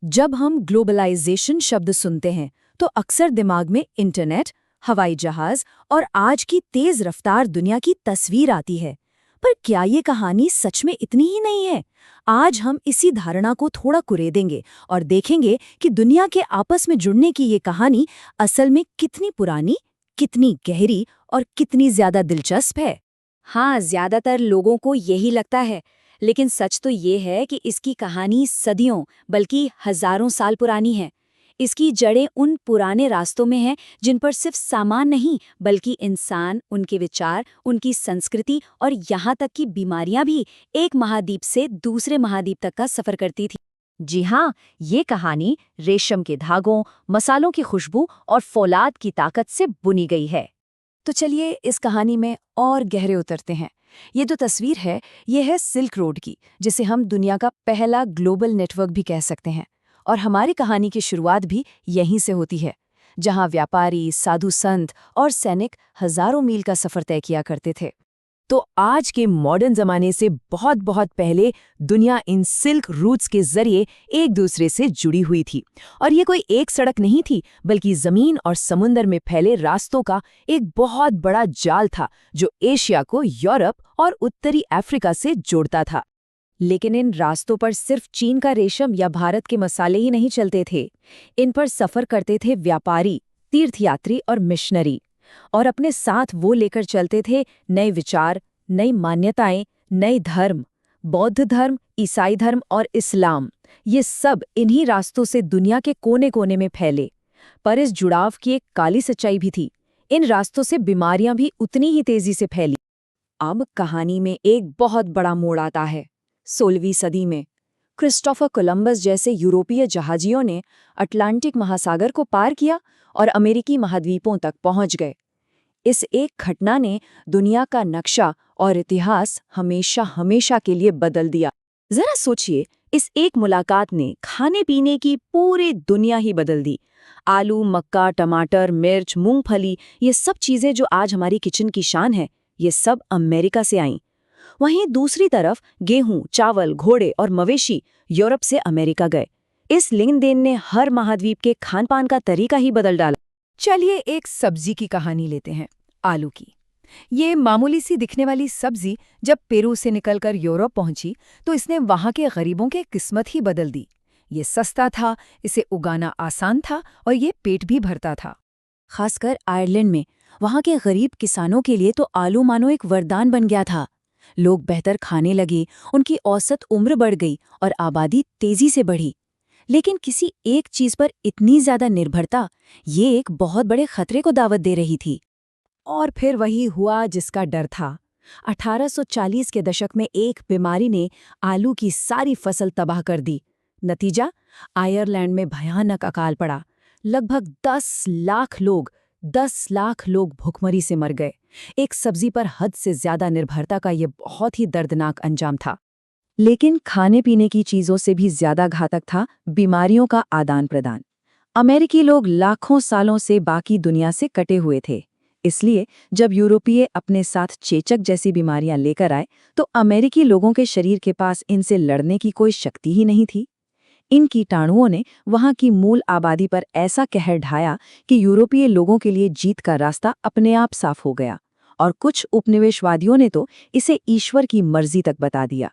जब हम ग्लोबलाइजेशन शब्द सुनते हैं तो अक्सर दिमाग में इंटरनेट, हवाई जहाज और आज की तेज रफ्तार दुनिया की तस्वीर आती है। पर क्या ये कहानी सच में इतनी ही नहीं है? आज हम इसी धारणा को थोड़ा कुरेदेंगे और देखेंगे कि दुनिया के आपस में जुड़ने की ये कहानी असल में कितनी पुरानी, कितनी गहरी और कितनी ज्यादा दिलचस्प है। हाँ, ज्यादातर लोगों को यही लगता है, लेकिन सच तो ये है कि इसकी कहानी सदियों बल्कि हजारों साल पुरानी है। इसकी जड़ें उन पुराने रास्तों में हैं जिन पर सिर्फ सामान नहीं बल्कि इंसान, उनके विचार, उनकी संस्कृति और यहाँ तक कि बीमारियां भी एक महाद्वीप से दूसरे महाद्वीप तक का सफर करती थी। जी हाँ, ये कहानी रेशम के धागों, मसालों की खुशबू और फौलाद की ताकत से बुनी गई है। तो चलिए इस कहानी में और गहरे उतरते हैं। ये जो तस्वीर है, ये है सिल्क रोड की, जिसे हम दुनिया का पहला ग्लोबल नेटवर्क भी कह सकते हैं। और हमारी कहानी की शुरुआत भी यहीं से होती है, जहां व्यापारी, साधु संत और सैनिक हजारों मील का सफर तय किया करते थे। तो आज के मॉडर्न जमाने से बहुत बहुत पहले दुनिया इन सिल्क रूट्स के जरिए एक दूसरे से जुड़ी हुई थी। और ये कोई एक सड़क नहीं थी, बल्कि जमीन और समुंदर में फैले रास्तों का एक बहुत बड़ा जाल था, जो एशिया को यूरोप और उत्तरी अफ्रीका से जोड़ता था। लेकिन इन रास्तों पर सिर्फ चीन का रेशम या भारत के मसाले ही नहीं चलते थे। इन पर सफर करते थे व्यापारी, तीर्थयात्री और मिशनरी। और अपने साथ वो लेकर चलते थे नए विचार, नई मान्यताएं, नए धर्म। बौद्ध धर्म, ईसाई धर्म और इस्लाम, ये सब इन्हीं रास्तों से दुनिया के कोने कोने में फैले। पर इस जुड़ाव की एक काली सच्चाई भी थी। इन रास्तों से बीमारियां भी उतनी ही तेजी से फैली। अब कहानी में एक बहुत बड़ा मोड़ आता है। 16वीं सदी में क्रिस्टोफर कोलंबस जैसे यूरोपीय जहाजियों ने अटलांटिक महासागर को पार किया और अमेरिकी महाद्वीपों तक पहुंच गए। इस एक घटना ने दुनिया का नक्शा और इतिहास हमेशा हमेशा के लिए बदल दिया। जरा सोचिए, इस एक मुलाकात ने खाने पीने की पूरी दुनिया ही बदल दी। आलू, मक्का, टमाटर, मिर्च, मूंगफली, ये सब चीजें जो आज हमारी किचन की शान है, ये सब अमेरिका से आईं। वहीं दूसरी तरफ गेहूं, चावल, घोड़े और मवेशी यूरोप से अमेरिका गए। इस लेन देन ने हर महाद्वीप के खान पान का तरीका ही बदल डाला। चलिए एक सब्जी की कहानी लेते हैं, आलू की। ये मामूली सी दिखने वाली सब्जी जब पेरू से निकलकर यूरोप पहुंची तो इसने वहां के गरीबों की किस्मत ही बदल दी। ये सस्ता था, इसे उगाना आसान था और ये पेट भी भरता था। खासकर आयरलैंड में वहां के गरीब किसानों के लिए तो आलू मानो एक वरदान बन गया था। लोग बेहतर खाने लगे, उनकी औसत उम्र बढ़ गई और आबादी तेजी से बढ़ी। लेकिन किसी एक चीज पर इतनी ज्यादा निर्भरता, ये एक बहुत बड़े खतरे को दावत दे रही थी। और फिर वही हुआ जिसका डर था। 1840 के दशक में एक बीमारी ने आलू की सारी फसल तबाह कर दी। नतीजा, आयरलैंड में भयानक अकाल पड़ा। लगभग 10 लाख लोग भुखमरी से मर गए। एक सब्जी पर हद से ज्यादा निर्भरता का यह बहुत ही दर्दनाक अंजाम था। लेकिन खाने पीने की चीजों से भी ज्यादा घातक था बीमारियों का आदान प्रदान। अमेरिकी लोग लाखों सालों से बाकी दुनिया से कटे हुए थे। इसलिए जब यूरोपीय अपने साथ चेचक जैसी बीमारियां लेकर आए तो अमेरिकी लोगों के शरीर के पास इनसे लड़ने की कोई शक्ति ही नहीं थी। इन कीटाणुओं ने वहां की मूल आबादी पर ऐसा कहर ढाया कि यूरोपीय लोगों के लिए जीत का रास्ता अपने आप साफ हो गया। और कुछ उपनिवेशवादियों ने तो इसे ईश्वर की मर्जी तक बता दिया।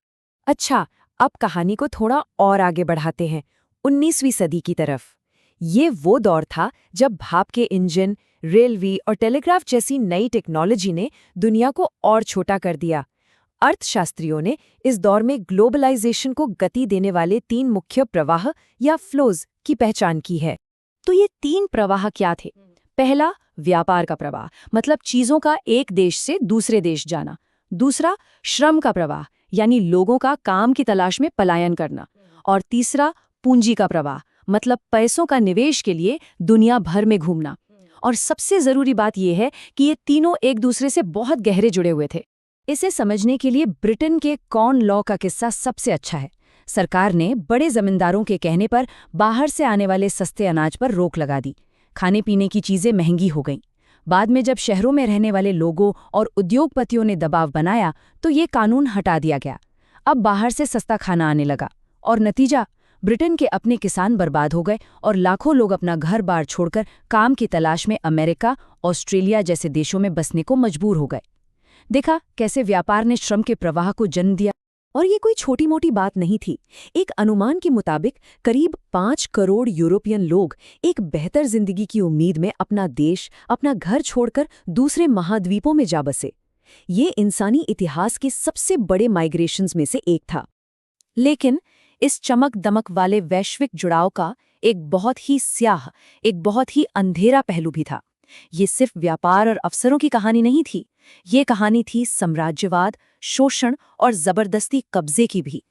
अच्छा, अब कहानी को थोड़ा और आगे बढ़ाते हैं, 19वीं सदी की तरफ। ये वो दौर था जब भाप के इंजन, रेलवे और टेलीग्राफ जैसी नई टेक्नोलॉजी ने दुनिया को और छोटा कर दिया। अर्थशास्त्रियों ने इस दौर में ग्लोबलाइजेशन को गति देने वाले 3 मुख्य प्रवाह या फ्लोज की पहचान की है। तो ये 3 प्रवाह क्या थे? पहला, व्यापार का प्रवाह, मतलब चीजों का एक देश से दूसरे देश जाना। दूसरा, श्रम का प्रवाह, यानी लोगों का काम की तलाश में पलायन करना। और तीसरा, पूंजी का प्रवाह, मतलब पैसों का निवेश के लिए दुनिया भर में घूमना। और सबसे जरूरी बात यह है कि ये तीनों एक दूसरे से बहुत गहरे जुड़े हुए थे। इसे समझने के लिए ब्रिटेन के कॉर्न लॉ का किस्सा सबसे अच्छा है। सरकार ने बड़े जमींदारों के कहने पर बाहर से आने वाले सस्ते अनाज पर रोक लगा दी। खाने पीने की चीजें महंगी हो गईं। बाद में जब शहरों में रहने वाले लोगों और उद्योगपतियों ने दबाव बनाया तो ये कानून हटा दिया गया। अब बाहर से सस्ता खाना आने लगा और नतीजा, ब्रिटेन के अपने किसान बर्बाद हो गए और लाखों लोग अपना घर-बार छोड़कर काम की तलाश में अमेरिका, ऑस्ट्रेलिया जैसे देशों में बसने को मजबूर हो गए। देखा कैसे व्यापार ने श्रम के प्रवाह को जन्म दिया। और ये कोई छोटी-मोटी बात नहीं थी। एक अनुमान के मुताबिक करीब 5 करोड़ यूरोपियन लोग एक बेहतर जिंदगी की उम्मीद में अपना देश, अपना घर छोड़कर दूसरे महाद्वीपों में जा बसे। ये इंसानी इतिहास के सबसे बड़े माइग्रेशंस में से एक था। लेकिन इस चमक-दमक वाले वैश्विक जुड़ाव का एक बहुत ही स्याह, एक बहुत ही अंधेरा पहलू भी था। ये सिर्फ व्यापार और अवसरों की कहानी नहीं थी। ये कहानी थी साम्राज्यवाद, शोषण और जबरदस्ती कब्जे की भी।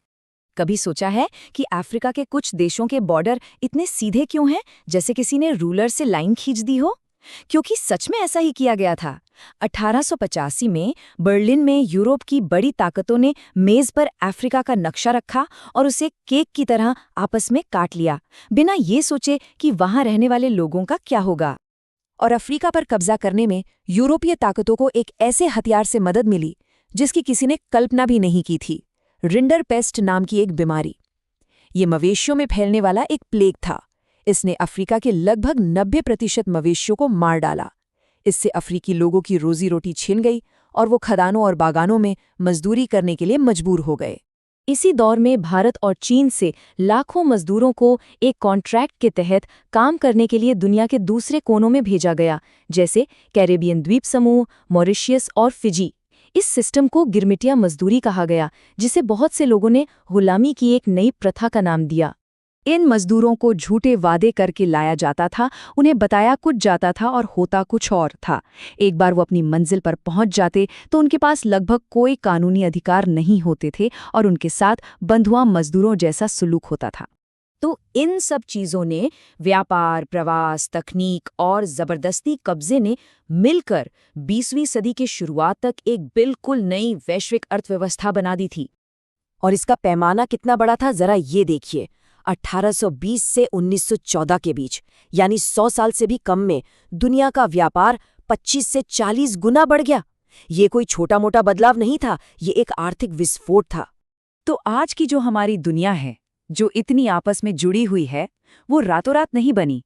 कभी सोचा है कि अफ्रीका के कुछ देशों के बॉर्डर इतने सीधे क्यों हैं, जैसे किसी ने रूलर से लाइन खींच दी हो? क्योंकि सच में ऐसा ही किया गया था। 1885 में बर्लिन में यूरोप की बड़ी ताकतों ने मेज पर अफ्रीका का नक्शा रखा और उसे केक की तरह आपस में काट लिया, बिना ये सोचे कि वहां रहने वाले लोगों का क्या होगा। और अफ्रीका पर कब्जा करने में यूरोपीय ताकतों को एक ऐसे हथियार से मदद मिली जिसकी किसी ने कल्पना भी नहीं की थी। रिंडरपेस्ट नाम की एक बीमारी। ये मवेशियों में फैलने वाला एक प्लेग था। इसने अफ्रीका के लगभग 90% मवेशियों को मार डाला। इससे अफ्रीकी लोगों की रोजी रोटी छिन गई और वो खदानों और बागानों में मजदूरी करने के लिए मजबूर हो गए। इसी दौर में भारत और चीन से लाखों मजदूरों को एक कॉन्ट्रैक्ट के तहत काम करने के लिए दुनिया के दूसरे कोनों में भेजा गया, जैसे कैरेबियन द्वीप समूह, मॉरिशस और फिजी। इस सिस्टम को गिरमिटिया मजदूरी कहा गया, जिसे बहुत से लोगों ने गुलामी की एक नई प्रथा का नाम दिया। इन मजदूरों को झूठे वादे करके लाया जाता था, उन्हें बताया कुछ जाता था और होता कुछ और था। एक बार वो अपनी मंजिल पर पहुंच जाते तो उनके पास लगभग कोई कानूनी अधिकार नहीं होते थे और उनके साथ बंधुआ मजदूरों जैसा सुलूक होता था। तो इन सब चीज़ों ने, व्यापार, प्रवास, तकनीक और ज़बरदस्ती कब्जे ने मिलकर 20वीं सदी की शुरुआत तक एक बिल्कुल नई वैश्विक अर्थव्यवस्था बना दी थी। और इसका पैमाना कितना बड़ा था, जरा ये देखिए। 1820 से 1914 के बीच, यानी 100 साल से भी कम में, दुनिया का व्यापार 25 से 40 गुना बढ़ गया। ये कोई छोटा मोटा बदलाव नहीं था, ये एक आर्थिक विस्फोट था। तो आज की जो हमारी दुनिया है, जो इतनी आपस में जुड़ी हुई है, वो रातों रात नहीं बनी।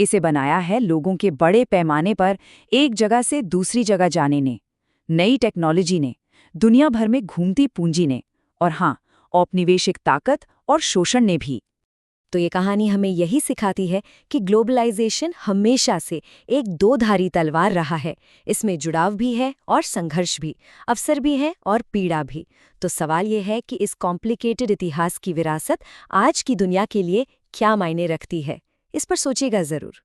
इसे बनाया है लोगों के बड़े पैमाने पर एक जगह से दूसरी जगह जाने ने, नई टेक्नोलॉजी ने, दुनिया भर में घूमती पूंजी ने, और हाँ, औपनिवेशिक ताकत और शोषण ने भी। तो ये कहानी हमें यही सिखाती है कि ग्लोबलाइजेशन हमेशा से एक दो-धारी तलवार रहा है। इसमें जुड़ाव भी है और संघर्ष भी, अवसर भी है और पीड़ा भी। तो सवाल ये है कि इस कॉम्प्लिकेटेड इतिहास की विरासत आज की दुनिया के लिए क्या मायने रखती है? इस पर सोचिएगा ज़रूर।